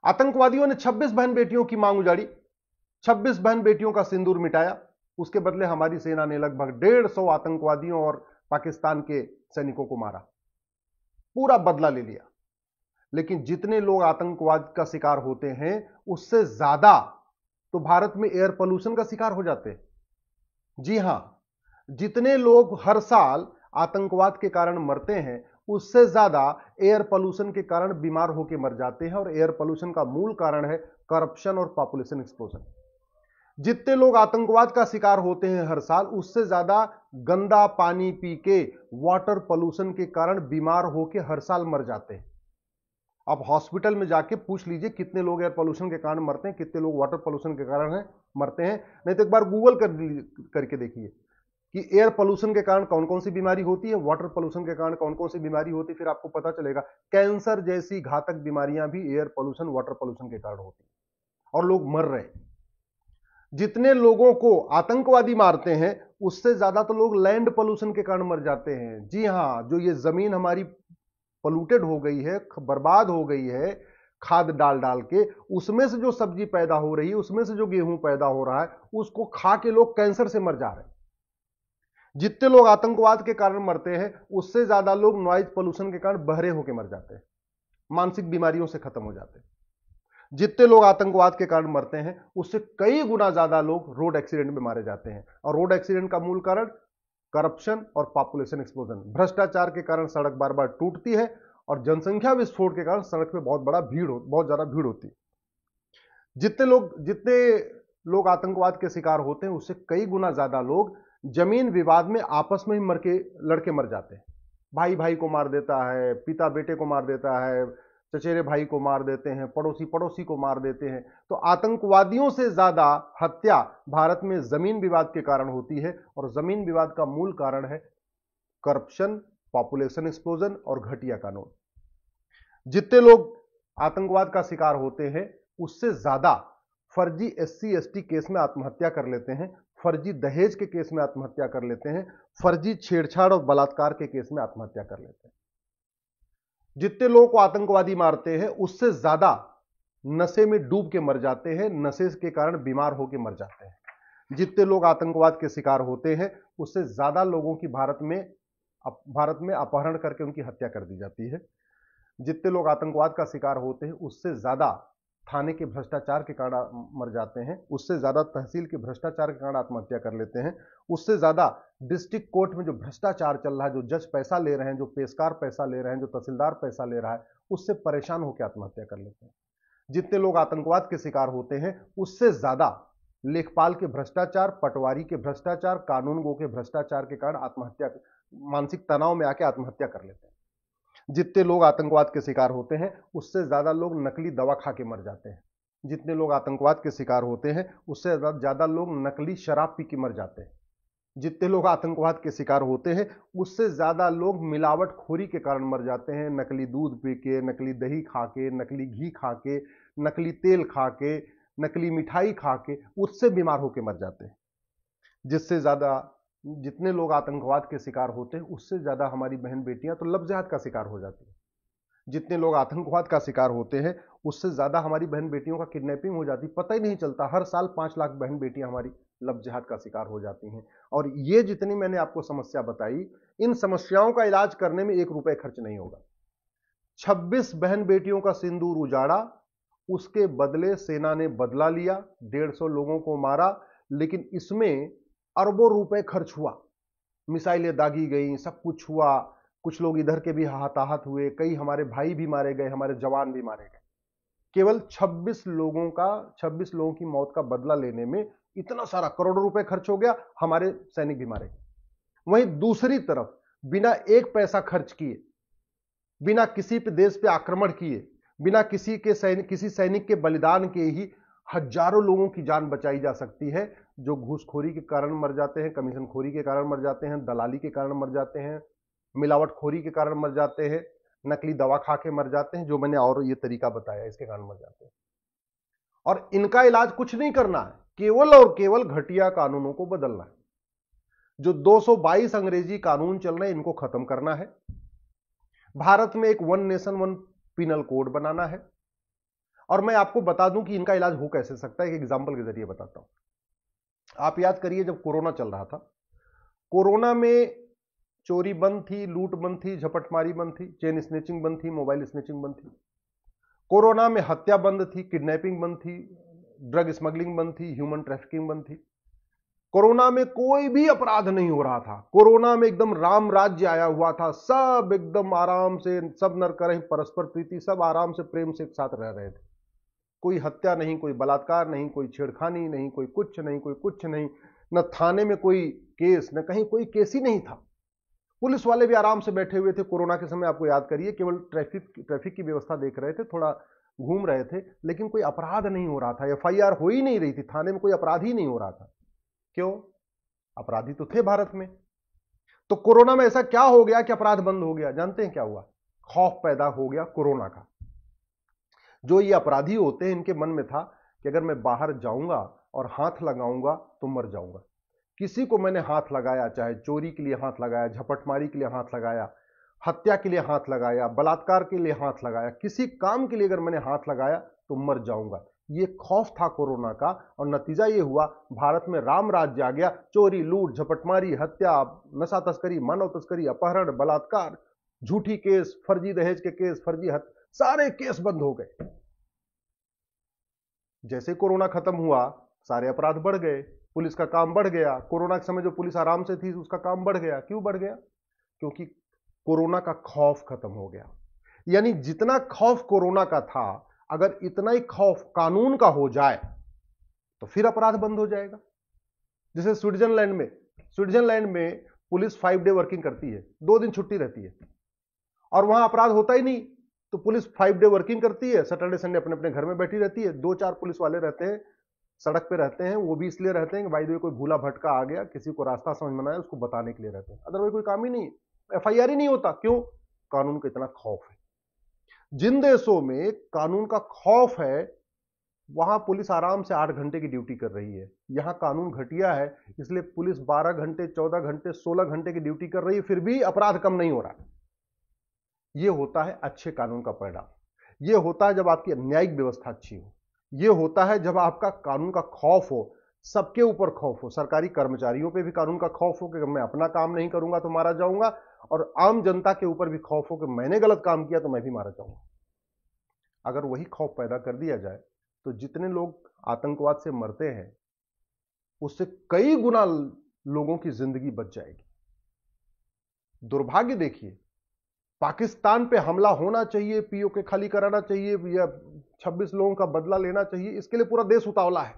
आतंकवादियों ने 26 बहन बेटियों की मांग उजाड़ी, 26 बहन बेटियों का सिंदूर मिटाया। उसके बदले हमारी सेना ने लगभग 150 आतंकवादियों और पाकिस्तान के सैनिकों को मारा, पूरा बदला ले लिया। लेकिन जितने लोग आतंकवाद का शिकार होते हैं उससे ज्यादा तो भारत में एयर पोल्यूशन का शिकार हो जाते हैं। जी हां, जितने लोग हर साल आतंकवाद के कारण मरते हैं उससे ज्यादा एयर पोल्यूशन के कारण बीमार होकर मर जाते हैं। और एयर पोल्यूशन का मूल कारण है करप्शन और पॉपुलेशन एक्सप्लोजन। जितने लोग आतंकवाद का शिकार होते हैं हर साल उससे ज्यादा गंदा पानी पी के, वाटर पोल्यूशन के कारण बीमार होकर हर साल मर जाते हैं। आप हॉस्पिटल में जाके पूछ लीजिए कितने लोग एयर पोल्यूशन के कारण मरते हैं, कितने लोग वाटर पोल्यूशन के कारण मरते हैं। नहीं तो एक बार गूगल करके देखिए कि एयर पोल्यूशन के कारण कौन कौन सी बीमारी होती है, वाटर पोल्यूशन के कारण कौन कौन सी बीमारी होती है, फिर आपको पता चलेगा कैंसर जैसी घातक बीमारियां भी एयर पोल्यूशन, वाटर पोल्यूशन के कारण होती है और लोग मर रहे हैं। जितने लोगों को आतंकवादी मारते हैं उससे ज्यादा तो लोग लैंड पोल्यूशन के कारण मर जाते हैं। जी हां, जो ये जमीन हमारी पोल्यूटेड हो गई है, बर्बाद हो गई है खाद डाल डाल के, उसमें से जो सब्जी पैदा हो रही है, उसमें से जो गेहूं पैदा हो रहा है, उसको खा के लोग कैंसर से मर जा रहे हैं। जितने लोग आतंकवाद के कारण मरते हैं उससे ज्यादा लोग नॉइज पोल्यूशन के कारण बहरे होकर मर जाते हैं, मानसिक बीमारियों से खत्म हो जाते हैं। जितने लोग आतंकवाद के कारण मरते हैं उससे कई गुना ज्यादा लोग रोड एक्सीडेंट में मारे जाते हैं। और रोड एक्सीडेंट का मूल कारण करप्शन और पॉपुलेशन एक्सप्लोजन, भ्रष्टाचार के कारण सड़क बार बार टूटती है और जनसंख्या विस्फोट के कारण सड़क पे बहुत ज्यादा भीड़ होती है। जितने लोग आतंकवाद के शिकार होते हैं उससे कई गुना ज्यादा लोग जमीन विवाद में आपस में ही लड़के मर जाते हैं। भाई भाई को मार देता है, पिता बेटे को मार देता है, चचेरे भाई को मार देते हैं, पड़ोसी पड़ोसी को मार देते हैं। तो आतंकवादियों से ज्यादा हत्या भारत में जमीन विवाद के कारण होती है और जमीन विवाद का मूल कारण है करप्शन, पॉपुलेशन एक्सप्लोजन और घटिया कानून। जितने लोग आतंकवाद का शिकार होते हैं उससे ज्यादा फर्जी SC ST केस में आत्महत्या कर लेते हैं, फर्जी दहेज के केस में आत्महत्या कर लेते हैं, फर्जी छेड़छाड़ और बलात्कार के केस में आत्महत्या कर लेते हैं। जितने लोगों को आतंकवादी मारते हैं उससे ज्यादा नशे में डूब के मर जाते हैं, नशे के कारण बीमार होकर मर जाते हैं। जितने लोग आतंकवाद के शिकार होते हैं उससे ज्यादा लोगों की भारत में अपहरण करके उनकी हत्या कर दी जाती है। जितने लोग आतंकवाद का शिकार होते हैं उससे ज्यादा थाने के भ्रष्टाचार के कारण मर जाते हैं, उससे ज्यादा तहसील के भ्रष्टाचार के कारण आत्महत्या कर लेते हैं, उससे ज्यादा डिस्ट्रिक्ट कोर्ट में जो भ्रष्टाचार चल रहा है, जो जज पैसा ले रहे हैं, जो पेशकार पैसा ले रहे हैं, जो तहसीलदार पैसा ले रहा है, उससे परेशान होकर आत्महत्या कर लेते हैं। जितने लोग आतंकवाद के शिकार होते हैं उससे ज्यादा लेखपाल के भ्रष्टाचार, पटवारी के भ्रष्टाचार, कानूनगो के भ्रष्टाचार के कारण आत्महत्या, मानसिक तनाव में आके आत्महत्या कर लेते हैं। जितने लोग आतंकवाद के शिकार होते हैं उससे ज्यादा लोग नकली दवा खा के मर जाते हैं। जितने लोग आतंकवाद के शिकार होते हैं उससे ज्यादा लोग नकली शराब पी के मर जाते हैं। जितने लोग आतंकवाद के शिकार होते हैं उससे ज्यादा लोग मिलावटखोरी के कारण मर जाते हैं, नकली दूध पी के, नकली दही खा के, नकली घी खा के, नकली तेल खा के, नकली मिठाई खा के, उससे बीमार होकर मर जाते हैं। जितने लोग आतंकवाद के शिकार होते हैं उससे ज्यादा हमारी बहन बेटियां तो लव जिहाद का शिकार हो जाती है। जितने लोग आतंकवाद का शिकार होते हैं उससे ज्यादा हमारी बहन बेटियों का किडनैपिंग हो जाती, पता ही नहीं चलता। हर साल 5 लाख बहन बेटियां हमारी लव जिहाद का शिकार हो जाती हैं। और ये जितनी मैंने आपको समस्या बताई, इन समस्याओं का इलाज करने में 1 रुपए खर्च नहीं होगा। 26 बहन बेटियों का सिंदूर उजाड़ा, उसके बदले सेना ने बदला लिया, 150 लोगों को मारा, लेकिन इसमें अरबों रुपए खर्च हुआ, मिसाइलें दागी गई, सब कुछ हुआ, कुछ लोग इधर के भी हताहत हुए, कई हमारे भाई भी मारे गए, हमारे जवान भी मारे गए। केवल 26 लोगों की मौत का बदला लेने में इतना सारा करोड़ों रुपए खर्च हो गया, हमारे सैनिक भी मारे गए। वहीं दूसरी तरफ बिना 1 पैसा खर्च किए, बिना किसी पे देश पे आक्रमण किए, बिना किसी सैनिक के बलिदान के ही हजारों लोगों की जान बचाई जा सकती है, जो घूसखोरी के कारण मर जाते हैं, कमीशनखोरी के कारण मर जाते हैं, दलाली के कारण मर जाते हैं, मिलावटखोरी के कारण मर जाते हैं, नकली दवा खा के मर जाते हैं, जो मैंने और ये तरीका बताया इसके कारण मर जाते हैं। और इनका इलाज कुछ नहीं करना है, केवल और केवल घटिया कानूनों को बदलना है। जो 222 अंग्रेजी कानून चल रहे हैं इनको खत्म करना है। भारत में एक 1 नेशन 1 पिनल कोड बनाना है और मैं आपको बता दूं कि इनका इलाज हो कैसे सकता है, एक एग्जाम्पल के जरिए बताता हूं। आप याद करिए जब कोरोना चल रहा था, कोरोना में चोरी बंद थी, लूट बंद थी, झपटमारी बंद थी, चेन स्नेचिंग बंद थी, मोबाइल स्नेचिंग बंद थी। कोरोना में हत्या बंद थी, किडनैपिंग बंद थी, ड्रग स्मगलिंग बंद थी, ह्यूमन ट्रैफिकिंग बंद थी। कोरोना में कोई भी अपराध नहीं हो रहा था। कोरोना में एकदम राम राज्य आया हुआ था, सब एकदम आराम से, सब नर करें परस्पर प्रीति, सब आराम से प्रेम से एक साथ रह रहे थे। कोई हत्या नहीं, कोई बलात्कार नहीं, कोई छेड़खानी नहीं, कोई कुछ नहीं, कोई कुछ नहीं, न थाने में कोई केस, न कहीं कोई केस ही नहीं था। पुलिस वाले भी आराम से बैठे हुए थे कोरोना के समय, आपको याद करिए, केवल ट्रैफिक की व्यवस्था देख रहे थे, थोड़ा घूम रहे थे, लेकिन कोई अपराध नहीं हो रहा था, एफआईआर हो ही नहीं रही थी, थाने में कोई अपराध ही नहीं हो रहा था। क्यों? अपराधी तो थे भारत में। तो कोरोना में ऐसा क्या हो गया कि अपराध बंद हो गया? जानते हैं क्या हुआ? खौफ पैदा हो गया कोरोना का। जो ये अपराधी होते हैं, इनके मन में था कि अगर मैं बाहर जाऊंगा और हाथ लगाऊंगा तो मर जाऊंगा। किसी को मैंने हाथ लगाया, चाहे चोरी के लिए हाथ लगाया, झपटमारी के लिए हाथ लगाया, हत्या के लिए हाथ लगाया, बलात्कार के लिए हाथ लगाया, किसी काम के लिए अगर मैंने हाथ लगाया तो मर जाऊंगा। ये खौफ था कोरोना का, और नतीजा ये हुआ भारत में राम राज्य आ गया। चोरी, लूट, झपटमारी, हत्या, नशा तस्करी, मानव तस्करी, अपहरण, बलात्कार, झूठी केस, फर्जी दहेज के केस, फर्जी सारे केस बंद हो गए। जैसे कोरोना खत्म हुआ, सारे अपराध बढ़ गए, पुलिस का काम बढ़ गया। कोरोना के समय जो पुलिस आराम से थी, उसका काम बढ़ गया। क्यों बढ़ गया? क्योंकि कोरोना का खौफ खत्म हो गया। यानी जितना खौफ कोरोना का था, अगर इतना ही खौफ कानून का हो जाए तो फिर अपराध बंद हो जाएगा। जैसे स्विट्जरलैंड में पुलिस 5 डे वर्किंग करती है, 2 दिन छुट्टी रहती है, और वहां अपराध होता ही नहीं। तो पुलिस 5 डे वर्किंग करती है, सैटरडे संडे अपने अपने घर में बैठी रहती है। 2-4 पुलिस वाले रहते हैं, सड़क पे रहते हैं। वो भी इसलिए रहते हैं कि भाई कोई भूला भटका आ गया, किसी को रास्ता समझ में ना आया, उसको बताने के लिए रहते हैं। अदरवाइज कोई काम ही नहीं, एफआईआर ही नहीं होता। क्यों? कानून का इतना खौफ है। जिन देशों में कानून का खौफ है, वहां पुलिस आराम से 8 घंटे की ड्यूटी कर रही है। यहां कानून घटिया है, इसलिए पुलिस 12 घंटे, 14 घंटे, 16 घंटे की ड्यूटी कर रही है, फिर भी अपराध कम नहीं हो रहा। यह होता है अच्छे कानून का परिणाम। यह होता है जब आपकी न्यायिक व्यवस्था अच्छी हो। यह होता है जब आपका कानून का खौफ हो, सबके ऊपर खौफ हो। सरकारी कर्मचारियों पे भी कानून का खौफ हो कि अगर मैं अपना काम नहीं करूंगा तो मारा जाऊंगा, और आम जनता के ऊपर भी खौफ हो कि मैंने गलत काम किया तो मैं भी मारा जाऊंगा। अगर वही खौफ पैदा कर दिया जाए तो जितने लोग आतंकवाद से मरते हैं, उससे कई गुना लोगों की जिंदगी बच जाएगी। दुर्भाग्य देखिए, पाकिस्तान पे हमला होना चाहिए, पीओके खाली कराना चाहिए, या 26 लोगों का बदला लेना चाहिए, इसके लिए पूरा देश उतावला है।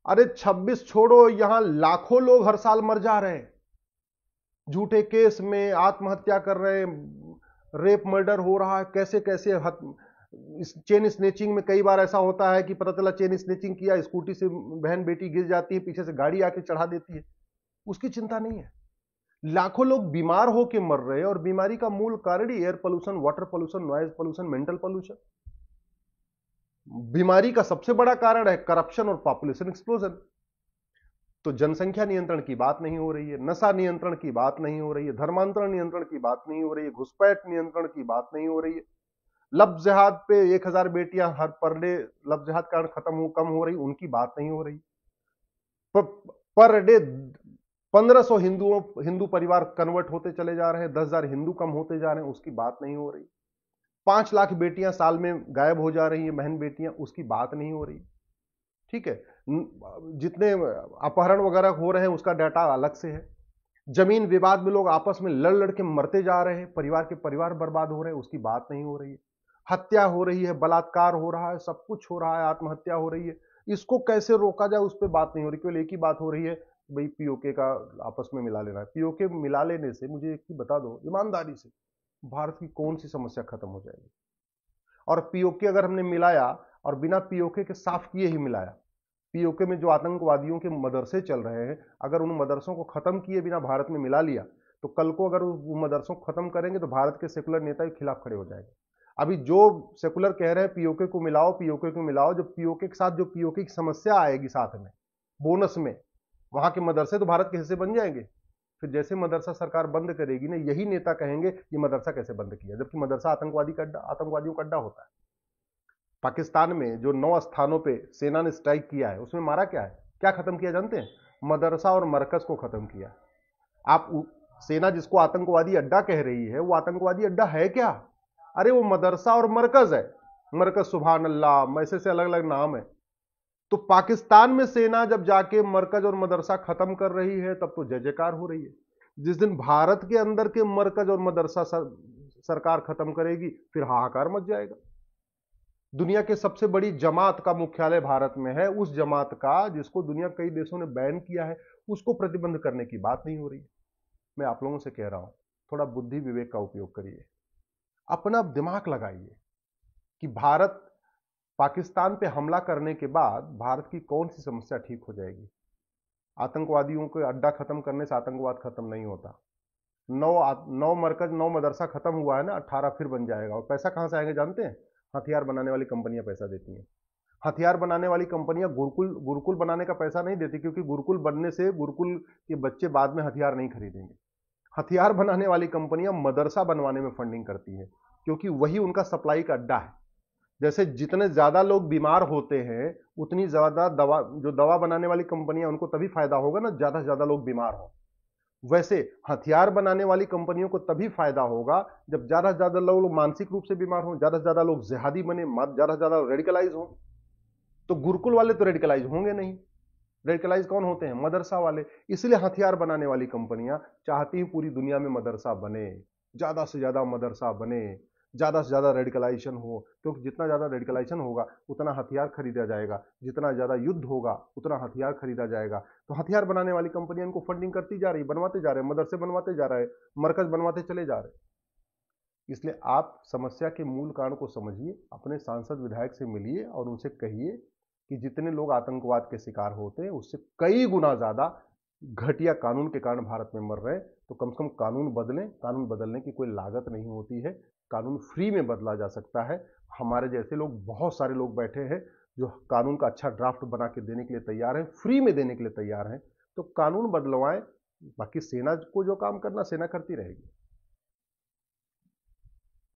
अरे 26 छोड़ो, यहां लाखों लोग हर साल मर जा रहे हैं, झूठे केस में आत्महत्या कर रहे हैं, रेप मर्डर हो रहा है, कैसे कैसे चेन स्नेचिंग में कई बार ऐसा होता है कि पता चला चेन स्नेचिंग किया, स्कूटी से बहन बेटी गिर जाती है, पीछे से गाड़ी आके चढ़ा देती है, उसकी चिंता नहीं है। लाखों लोग बीमार होकर मर रहे हैं, और बीमारी का मूल कारण ही air pollution, water pollution, noise pollution, mental pollution. बीमारी का सबसे बड़ा कारण है करप्शन और पॉपुलेशन एक्सप्लोजन। तो जनसंख्या नियंत्रण की बात नहीं हो रही है, नशा नियंत्रण की बात नहीं हो रही है, धर्मांतरण नियंत्रण की बात नहीं हो रही है, घुसपैठ नियंत्रण की बात नहीं हो रही है। लव जिहाद पे 1000 बेटियां हर पर डे लव जिहाद कारण कम हो रही, उनकी बात नहीं हो रही। पर डे 1500 हिंदू परिवार कन्वर्ट होते चले जा रहे हैं, 10,000 हिंदू कम होते जा रहे हैं, उसकी बात नहीं हो रही। 5 लाख बेटियां साल में गायब हो जा रही हैं, बहन बेटियां, उसकी बात नहीं हो रही। ठीक है, जितने अपहरण वगैरह हो रहे हैं उसका डाटा अलग से है। जमीन विवाद में लोग आपस में लड़ लड़ के मरते जा रहे हैं, परिवार के परिवार बर्बाद हो रहे हैं, उसकी बात नहीं हो रही है। हत्या हो रही है, बलात्कार हो रहा है, सब कुछ हो रहा है, आत्महत्या हो रही है, इसको कैसे रोका जाए उस पर बात नहीं हो रही। केवल एक ही बात हो रही है, भाई पीओके का आपस में मिला लेना है। पीओके मिला लेने से, मुझे एक ही बता दो ईमानदारी से, भारत की कौन सी समस्या खत्म हो जाएगी? और पीओके अगर हमने मिलाया, और बिना पीओके के साफ किए ही मिलाया, पीओके में जो आतंकवादियों के मदरसे चल रहे हैं, अगर उन मदरसों को खत्म किए बिना भारत में मिला लिया, तो कल को अगर वो मदरसों को खत्म करेंगे तो भारत के सेकुलर नेता के खिलाफ खड़े हो जाएंगे। अभी जो सेकुलर कह रहे हैं पीओके को मिलाओ, पीओके को मिलाओ, जब पीओके के साथ जो पीओके की समस्या आएगी साथ में बोनस में, वहां के मदरसे तो भारत के हिस्से बन जाएंगे। फिर जैसे मदरसा सरकार बंद करेगी ना, यही नेता कहेंगे ये मदरसा कैसे बंद किया, जबकि मदरसा आतंकवादियों का अड्डा होता है। पाकिस्तान में जो 9 स्थानों पे सेना ने स्ट्राइक किया है, उसमें मारा क्या है, क्या खत्म किया जानते हैं? मदरसा और मरकज को खत्म किया। आप सेना जिसको आतंकवादी अड्डा कह रही है, वो आतंकवादी अड्डा है क्या? अरे वो मदरसा और मरकज है। मरकज सुभान अल्लाह, ऐसे से अलग अलग नाम है। तो पाकिस्तान में सेना जब जाके मरकज और मदरसा खत्म कर रही है, तब तो जय जयकार हो रही है। जिस दिन भारत के अंदर के मरकज और मदरसा सरकार खत्म करेगी, फिर हाहाकार मच जाएगा। दुनिया के सबसे बड़ी जमात का मुख्यालय भारत में है, उस जमात का जिसको दुनिया कई देशों ने बैन किया है, उसको प्रतिबंध करने की बात नहीं हो रही। मैं आप लोगों से कह रहा हूं, थोड़ा बुद्धि विवेक का उपयोग करिए, अपना दिमाग लगाइए कि भारत पाकिस्तान पे हमला करने के बाद भारत की कौन सी समस्या ठीक हो जाएगी। आतंकवादियों को अड्डा खत्म करने से आतंकवाद खत्म नहीं होता। 9 मरकज 9 मदरसा खत्म हुआ है ना, 18 फिर बन जाएगा। और पैसा कहां से आएंगे जानते हैं? हथियार बनाने वाली कंपनियां पैसा देती हैं। हथियार बनाने वाली कंपनियां गुरुकुल गुरुकुल बनाने का पैसा नहीं देती, क्योंकि गुरुकुल बनने से गुरुकुल के बच्चे बाद में हथियार नहीं खरीदेंगे। हथियार बनाने वाली कंपनियां मदरसा बनवाने में फंडिंग करती हैं, क्योंकि वही उनका सप्लाई का अड्डा है। जैसे जितने ज्यादा लोग बीमार होते हैं, उतनी ज्यादा दवा, जो दवा बनाने वाली कंपनियां, उनको तभी फायदा होगा ना, ज्यादा से ज्यादा लोग बीमार हो। वैसे हथियार बनाने वाली कंपनियों को तभी फायदा होगा जब ज्यादा से ज्यादा लोग मानसिक रूप से बीमार हो, ज्यादा से ज्यादा लोग जिहादी बने, ज्यादा से ज्यादा रेडिकलाइज हो। तो गुरुकुल वाले तो रेडिकलाइज होंगे नहीं। रेडिकलाइज कौन होते हैं? मदरसा वाले। इसलिए हथियार बनाने वाली कंपनियां चाहती हैं पूरी दुनिया में मदरसा बने, ज्यादा से ज्यादा मदरसा बने, ज्यादा से ज्यादा रेडिकलाइजेशन हो, क्योंकि जितना ज्यादा रेडिकलाइजेशन होगा उतना हथियार खरीदा जाएगा, जितना ज्यादा युद्ध होगा उतना हथियार खरीदा जाएगा। तो हथियार बनाने वाली कंपनियां इनको फंडिंग करती जा रही, बनवाते जा रहे हैं, मदरसे बनवाते जा रहे हैं, मरकज बनवाते चले जा रहे हैं। इसलिए आप समस्या के मूल कारण को समझिए, अपने सांसद विधायक से मिलिए और उनसे कहिए कि जितने लोग आतंकवाद के शिकार होते हैं, उससे कई गुना ज्यादा घटिया कानून के कारण भारत में मर रहे हैं। तो कम से कम कानून बदलें। कानून बदलने की कोई लागत नहीं होती है, कानून फ्री में बदला जा सकता है। हमारे जैसे लोग, बहुत सारे लोग बैठे हैं जो कानून का अच्छा ड्राफ्ट बना के देने के लिए तैयार हैं, फ्री में देने के लिए तैयार हैं। तो कानून बदलवाएं, बाकी सेना को जो काम करना सेना करती रहेगी।